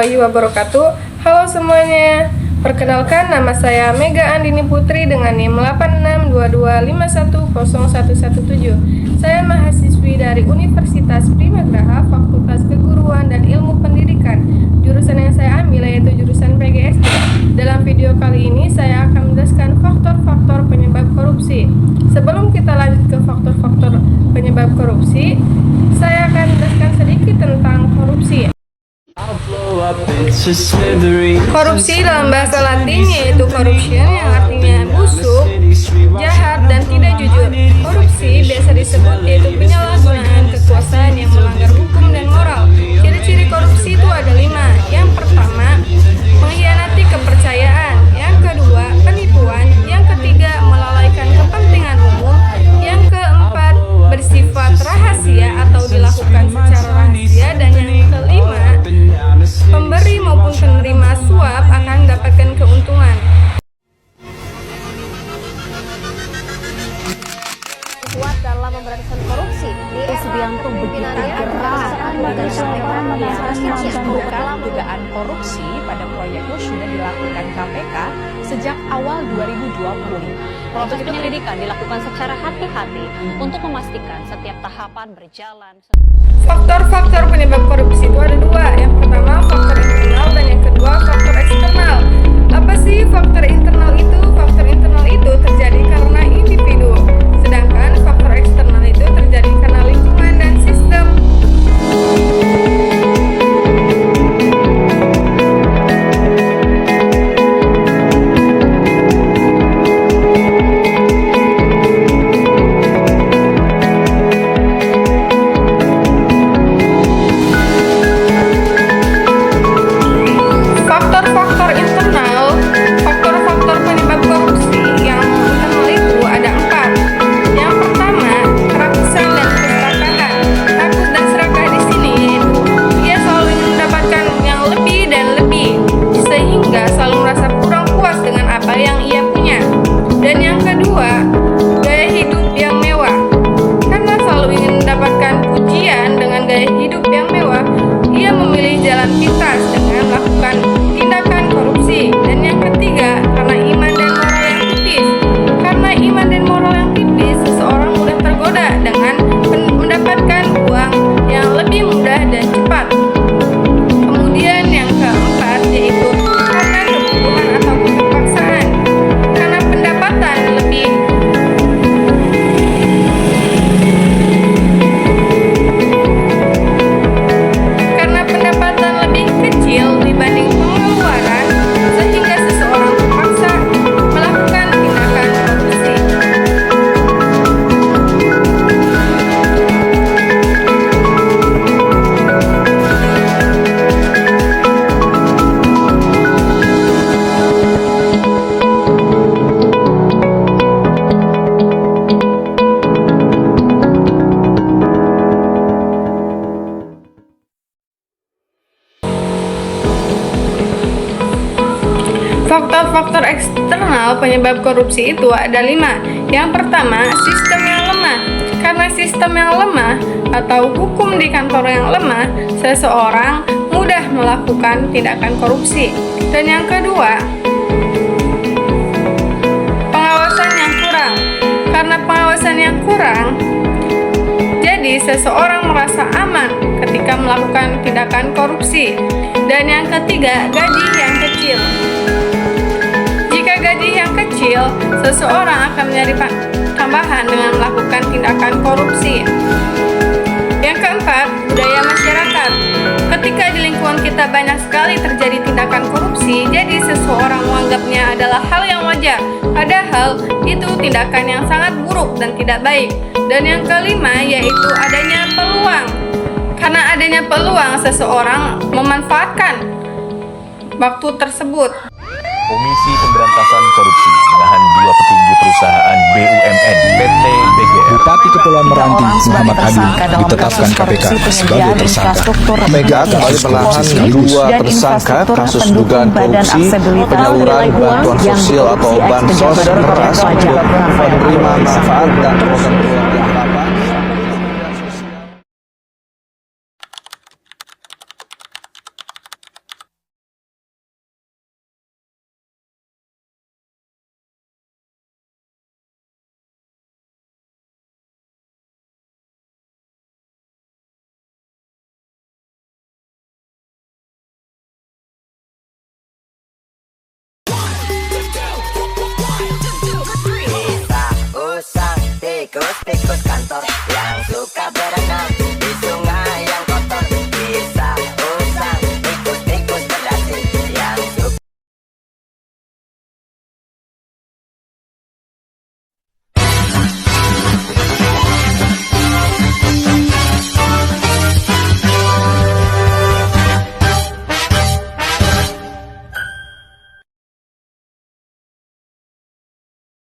warahmatullahi wabarakatuh. Halo semuanya, perkenalkan nama saya Mega Andini Putri dengan NIM 8622510117. Saya mahasiswi dari Universitas Primagraha, Fakultas Keguruan dan Ilmu Pendidikan. Jurusan yang saya ambil yaitu jurusan PGSD. Dalam video kali ini saya akan menjelaskan faktor-faktor penyebab korupsi. Sebelum kita lanjut ke faktor-faktor penyebab korupsi, saya akan menjelaskan sedikit tentang korupsi. Korupsi dalam bahasa Latin yaitu corruption, yang artinya busuk, jahat, dan tidak jujur. Korupsi biasa disebut yaitu penyalahgunaan kekuasaan yang melanggar hukum dan moral. Ciri-ciri korupsi itu ada 5. Yang pertama, mengkhianati kepercayaan. Yang kedua, penipuan. Yang ketiga, melalaikan kepentingan umum. Yang keempat, bersifat rahasia atau dilakukan secara rahasia. Dan yang kelima, pemberi maupun penerima suap akan mendapatkan keuntungan. Kuat dalam memberantas korupsi. Subianto begitu keras menunjukkan dugaan korupsi pada proyek sudah dilakukan KPK sejak awal 2020. Proses penyelidikan dilakukan secara hati-hati untuk memastikan setiap tahapan berjalan. Faktor-faktor penyebab korupsi itu ada 2. Yang pertama, faktor internal, dan yang kedua, faktor eksternal. Apa sih faktor internal itu? Faktor internal itu terjadi karena individu, sedangkan faktor eksternal itu terjadi karena lingkungan dan sistem. Faktor-faktor internal, faktor-faktor penyebab korupsi yang internal itu ada 4. Yang pertama, kerakusan dan keserakahan. Rakus dan serakah di sini yaitu dia selalu ingin mendapatkan yang lebih dan lebih, sehingga selalu merasa kurang puas dengan apa yang ia punya. Dan yang kedua, gaya hidup yang mewah. Karena selalu ingin mendapatkan pujian dengan gaya hidup yang mewah, ia memilih jalan pintas dengan melakukan tindakan korupsi. Dan yang ketiga, karena iman dan moral yang tipis. Karena iman dan moral yang tipis, seseorang mudah tergoda dengan mendapatkan uang yang lebih mudah dan cepat. Kemudian yang keempat yaitu karena kebutuhan atau keterpaksaan. Karena pendapatan lebih kecil dibanding pengeluaran, sehingga seseorang terpaksa melakukan tindakan korupsi. Faktor-faktor eksternal penyebab korupsi itu ada 5. Yang pertama, sistem yang lemah. Karena sistem yang lemah atau hukum di kantor yang lemah, seseorang mudah melakukan tindakan korupsi. Dan yang kedua, pengawasan yang kurang. Karena pengawasan yang kurang, jadi seseorang merasa aman ketika melakukan tindakan korupsi. Dan yang ketiga, gaji yang kecil. Jika gaji yang kecil, seseorang akan mencari tambahan dengan melakukan tindakan korupsi. Yang keempat, budaya masyarakat. Ketika di lingkungan kita banyak sekali terjadi tindakan korupsi, jadi seseorang menganggapnya adalah hal yang wajar, padahal itu tindakan yang sangat buruk dan tidak baik. Dan yang kelima yaitu adanya peluang. Karena adanya peluang, seseorang memanfaatkan waktu tersebut. Komisi Pemberantasan Korupsi menahan 2 petinggi perusahaan BUMN PT BGR. Bupati Kepulauan Meranti Muhammad Adi ditetapkan KPK sebagai tersangka. Mega kembali menahan 2 tersangka kasus dugaan korupsi penyaluran bantuan sosial atau bansos beras untuk penerima manfaat dan program keluarga. tikus-tikus kantor yang suka